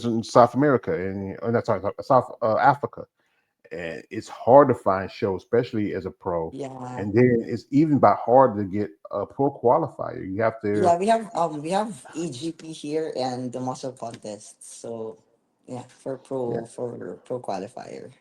in South America and that's sorry, South Africa, and it's hard to find shows, especially as a pro. Yeah. And then it's even about hard to get a pro qualifier. You have to, Yeah, we have EGP here and the muscle contest. So yeah, yeah, for pro qualifier.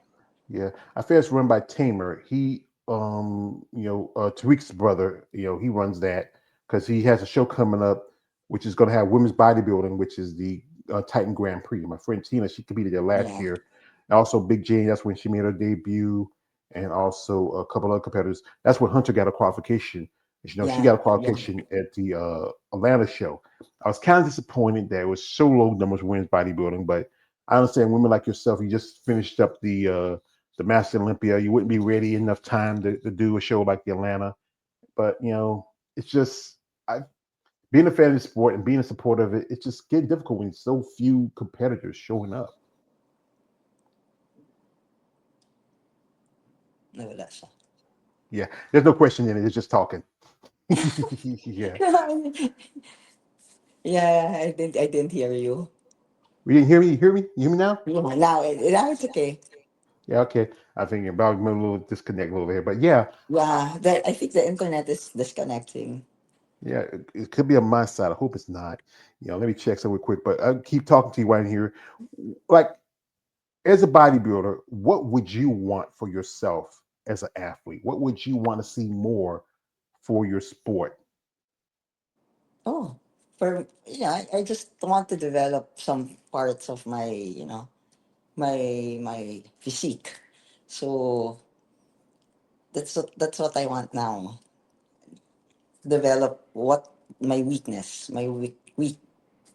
yeah. I feel it's run by Tamer. He, Tariq's brother, he runs that because he has a show coming up, which is going to have women's bodybuilding, which is the Titan Grand Prix. My friend Tina, she competed there last Yeah. year. And also Big Jane, that's when she made her debut, and also a couple other competitors. That's when Hunter got a qualification. She Yeah. got a Yeah. qualification at the Atlanta show. I was kind of disappointed that it was so low numbers women's bodybuilding, but I understand women like yourself. You just finished up the Master Olympia. You wouldn't be ready enough time to do a show like the Atlanta. But it's just I being a fan of the sport and being a supporter of it. It's just getting difficult when so few competitors showing up. Nawala siya. Yeah, there's no question in it. It's just talking. Yeah, Yeah, I didn't hear you. we didn't hear me. You hear me? You hear me now? Yeah, now it's okay. Yeah, okay. I think about a little disconnect over here, but yeah, Yeah, I think the internet is disconnecting. yeah, it could be on my side. I hope it's not. Let me check somewhere quick. But I'll keep talking to you right here. Like as a bodybuilder, what would you want for yourself as an athlete? What would you want to see more for your sport? Oh, for yeah, I just want to develop some parts of my my physique. So that's what I want now. Develop what my weakness, my weak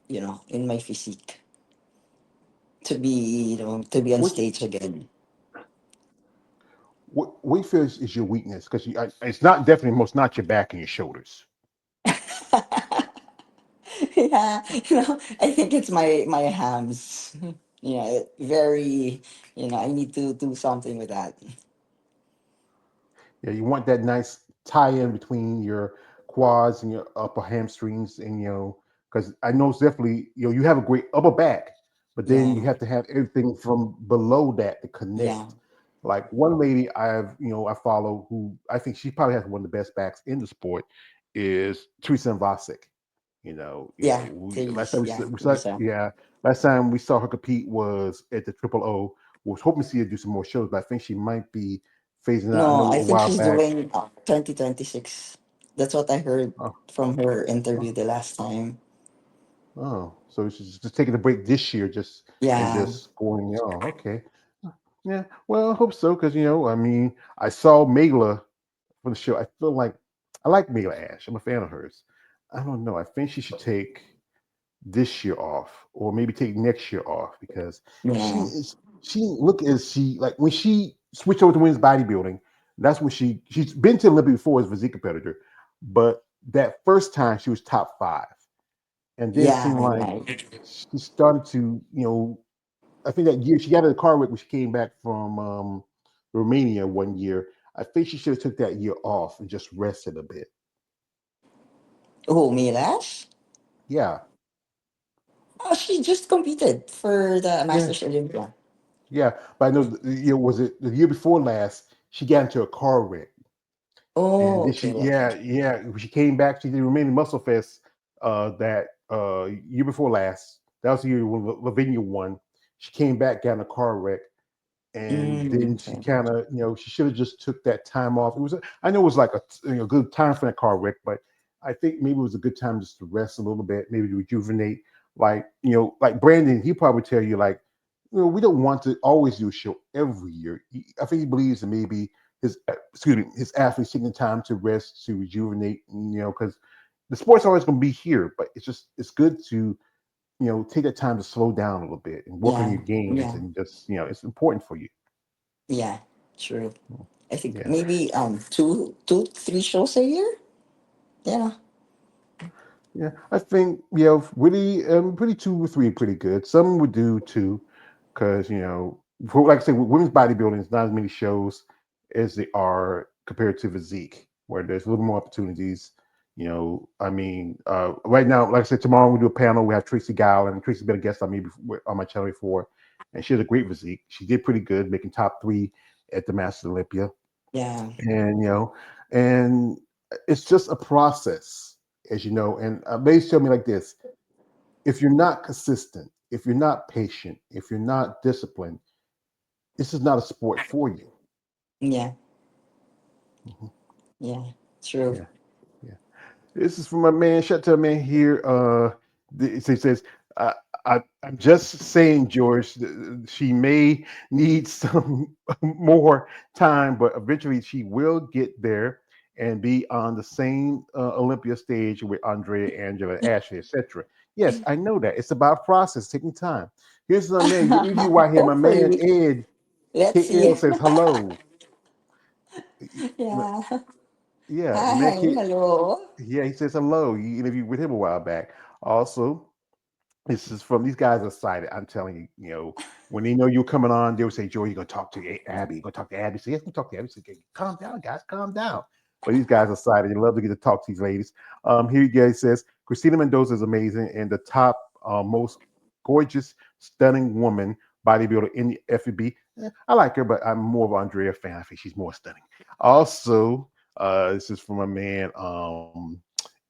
in my physique to be to be on Which stage again. what you feel is your weakness? Because it's not definitely most not your back and your shoulders. Yeah, I think it's my hams. Yeah, very. I need to do something with that. Yeah, you want that nice tie in between your quads and your upper hamstrings, and because I know it's definitely you have a great upper back, but then you Yeah, have to have everything from below that to yeah, connect. Like one lady I follow who I think she probably has one of the best backs in the sport is Teresa Vasic. yeah. Last time Please, yeah, we saw, Lisa. yeah, last time we saw her compete was at the Triple O. We was hoping to see her do some more shows, but I think she might be phasing out. I No, know I a think while she's back. doing 2026. That's what I heard Oh, from her oh, interview the last time. so she's just taking a break this year, Yeah. just going. Oh, okay, yeah. Well, I hope so because I mean, I saw Megla for the show. I feel like I like Megla Ash. I'm a fan of hers. I don't know. I think she should take this year off, or maybe take next year off because she Yeah. is. She look as she like when she switched over to women's bodybuilding. That's when she's been to Olympia before as a physique competitor, but that first time she was top five, and then it seemed Yeah, like yeah. she started to I think that year she got in a car wreck when she came back from Romania one year. I think she should have took that year off and just rested a bit. Oh, Milash? Yeah, Oh, she just competed for the yeah, Masters Olympia. yeah. But I know was it the year before last? She got into a car wreck, and Oh, then okay, okay. when she came back. She did Romanian Muscle Fest that year before last. That was the year when Lavinia won. She came back, got in a car wreck, and then she Okay. kind of she should have just took that time off. I know it was like a good time for that car wreck, but I think maybe it was a good time just to rest a little bit, maybe to rejuvenate. Like like Brandon, he probably tell you like we don't want to always do a show every year. I think he believes that maybe his athletes taking time to rest, to rejuvenate, because the sport's always going to be here, but it's good to take that time to slow down a little bit and work on Yeah, your gains yeah, and just it's important for you. yeah. True. I think Yeah, maybe two, 3 shows a year. Yeah. yeah. I think really pretty 2 or 3 pretty good. Some would do 2 because like I said, with women's bodybuilding, it's not as many shows as they are compared to physique, where there's a little more opportunities. I mean, right now, like I said, tomorrow we do a panel. We have Tracy Gow, and Tracy's been a guest on me before, on my channel before, and she has a great physique. She did pretty good, making top three at the Masters Olympia, Yeah. and and it's just a process, as you know. And Mays tell me like this: if you're not consistent, if you're not patient, if you're not disciplined, this is not a sport for you. Yeah. Mhm. Yeah. True. Yeah, yeah. This is from my man. Shout out to my man here. He says, I, I'm just saying, George, she may need some more time, but eventually she will get there and be on the same Olympia stage with Andrea, Angela, Ashley, etc. Yes, I know that. It's about process, taking time. Here's my man. The interview right here. My man Hopefully. Ed Let's KL see. says hello. Yeah. Yeah, my man Hi. K. Hello. Yeah, he says hello. You interviewed with him a while back. Also, this is from these guys are excited. I'm telling you, when they know you're coming on, they'll say, Joey, you're gonna talk to Abby. You're gonna talk to Abby. Say, yes, we talk to Abby. Say, "Okay, calm down, guys, calm down. But these guys are excited. They love to get to talk to these ladies. Here you guys says Christina Mendoza is amazing and the top most gorgeous, stunning woman bodybuilder in the FEB. I like her, but I'm more of an Andrea fan. I think she's more stunning. Also, this is from a man.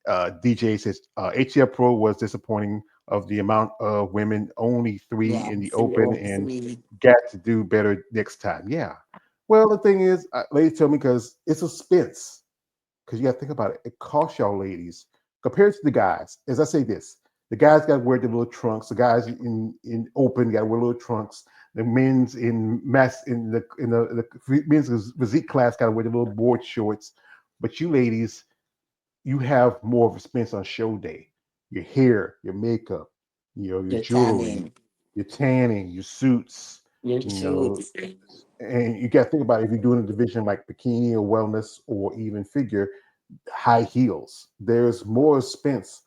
DJ says HCF Pro was disappointing of the amount of women, only three Yeah. in the Three open, on and three. got to do better next time. Yeah. Well, the thing is, ladies tell me because it's expense. Because you got to think about it. It costs y'all ladies compared to the guys. As I say this, the guys got to wear the little trunks. The guys in open got to wear little trunks. The men's in mass in the men's physique class got to wear the little board shorts. But you ladies, you have more of a expense on show day. Your hair, your makeup, your You're jewelry, tanning. your tanning, your suits, Your you know, suits. and you got to think about it, if you're doing a division like bikini or wellness or even figure, high heels. There's more expense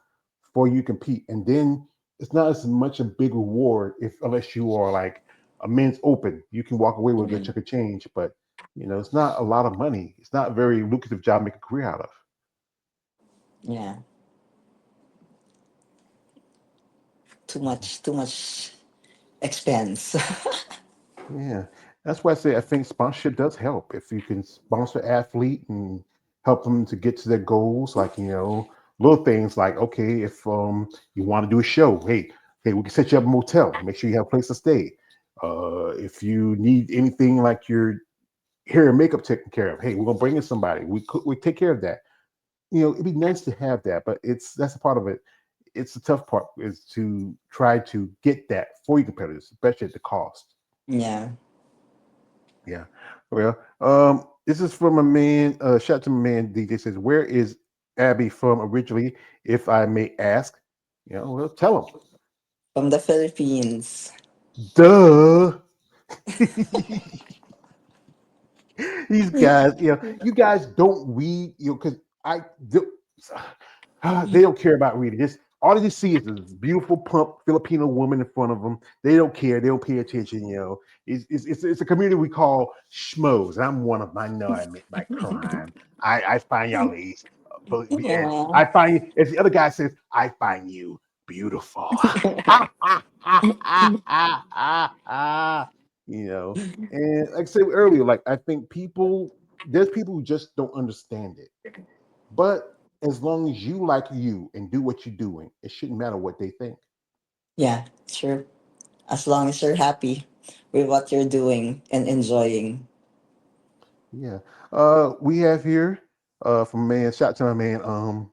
for you to compete, and then it's not as much a big reward if unless you are like a men's open, you can walk away with a good Mm, chunk of change, but it's not a lot of money. It's not a very lucrative job to make a career out of. yeah. Too Mhm. much. Too much expense. Yeah, that's why I say I think sponsorship does help. If you can sponsor athlete and help them to get to their goals, like little things like okay, if you want to do a show, hey, we can set you up a motel. Make sure you have a place to stay. If you need anything like your hair and makeup taken care of, hey, we're gonna bring in somebody. We take care of that. It'd be nice to have that, but that's a part of it. It's the tough part is to try to get that for your competitors, especially at the cost. Yeah. Yeah. Well, this is from a man. Shout out to my man. DJ says, "Where is Abby from originally, if I may ask?" Well, tell him. From the Philippines. Duh. These guys, you guys don't read, because I do, they don't care about reading. This all they see is this beautiful plump Filipino woman in front of them. They don't care. They don't pay attention. It's a community we call schmoes. I'm one of them. I know I admit my crime. I find y'all ladies, and Yeah. I find as the other guy says, I find you beautiful. you know. And like I said earlier, like I think there's people who just don't understand it. But as long as you like you and do what you're doing, it shouldn't matter what they think. Yeah. Sure. As long as you're happy with what you're doing and enjoying. Yeah. We have here from man, shout out to my man,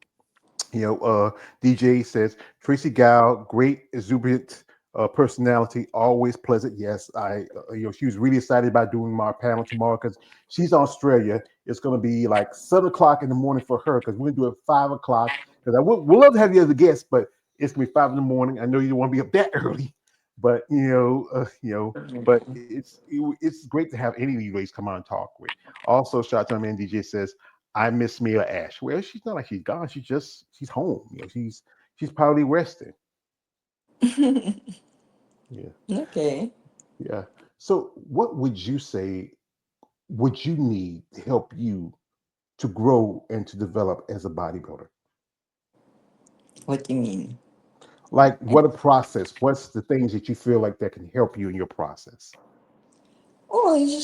DJ says Tracy Gow, great exuberant personality, always pleasant. Yes, she was really excited about doing my panel tomorrow because she's in Australia. It's going to be like 7 o'clock in the morning for her because we're going to do it at 5 o'clock. Because we'd love to have you as a guest, but it's going to be 5 in the morning. I know you don't want to be up that early, but but it's great to have any of you ladies come on and talk with. Also, shout out to my man DJ says I miss Mia Ash. Well, she's not like she's gone. She's home. She's probably resting. Yeah, Okay. yeah. So, what would you say would you need to help you to grow and to develop as a bodybuilder? What do you mean? Like, what a process? What's the things that you feel like that can help you in your process? Oh, you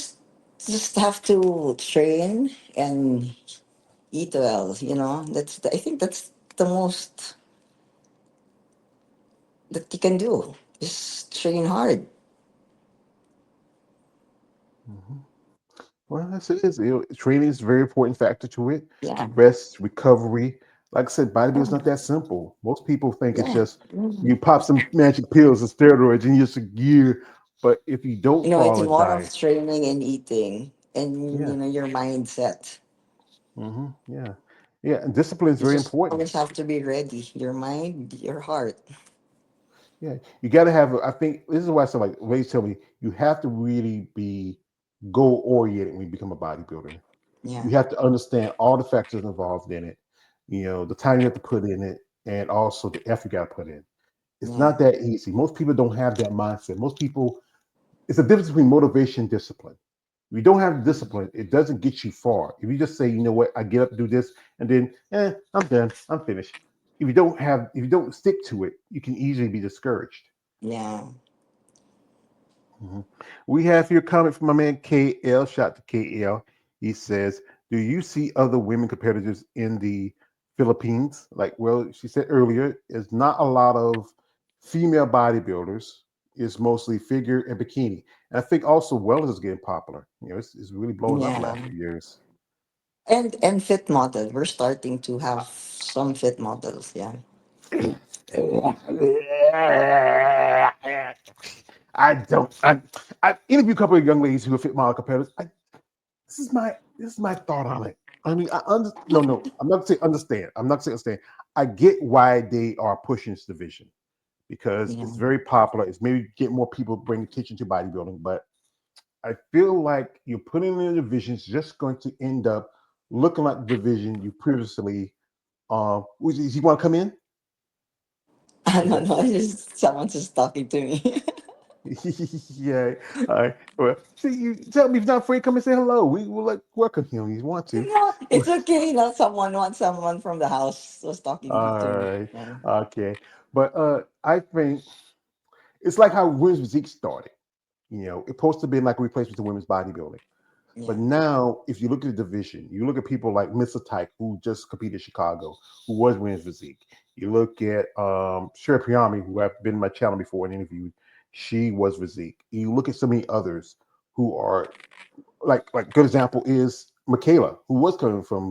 just have to train and eat well. I think that's the most that you can do. Just train hard. Mhm. Well, that's it. Training is a very important factor to it. Yeah, Rest, recovery. Like I said, bodybuilding is yeah, not that simple. Most people think it's yeah. just Mm. you pop some magic pills and steroids and you're just a gear. But if you don't It's follow a more of diet, training and eating, and yeah, your mindset. yeah, yeah, and discipline is You very just important. always have to be ready. Your mind, your heart. Yeah, you got to have. I think this is why I said, like Ray tell me, you have to really be goal oriented when you become a bodybuilder. Yeah, You have to understand all the factors involved in it. The time you have to put in it, and also the effort you got to put in. It's yeah, not that easy. Most people don't have that mindset. Most people, it's a difference between motivation and discipline. If you don't have discipline, it doesn't get you far. If you just say, you know what, I get up, do this, and then, I'm done, I'm finished. If you don't stick to it, you can easily be discouraged. yeah. Mhm. We have here a comment from my man KL. Shout out to KL. He says, "Do you see other women competitors in the Philippines?" Like, well, she said earlier, it's not a lot of female bodybuilders. It's mostly figure and bikini. And I think also wellness is getting popular. It's really blowing up the Yeah. last few years. And fit model. We're starting to have some fit models. Yeah. I don't. I interviewed a couple of young ladies who are fit model competitors. This is my thought on it. I mean, no. I'm not saying understand. I'm not saying understand. I get why they are pushing this division because Yeah. it's very popular. It's maybe get more people bring attention to bodybuilding, but I feel like you're putting in a division is just going to end up looking like the division you previously. You want to come in? I Is don't that know. Someone's just talking to me. yeah? All right. Well, see, you tell me if not afraid, come and say hello. We will like welcome him. If you want to. No, it's okay. Someone from the house was talking to All me. right. Yeah. Okay. But I think it's like how women's physique started. It's supposed to be like a replacement to women's bodybuilding. But Yeah. now, if you look at the division, you look at people like Mr. Tyke, who just competed in Chicago, who was women's physique. You look at Sherry Priyami, who I've been in my channel before and interviewed. She was physique. You look at so many others who are like good example is Michaela, who was coming from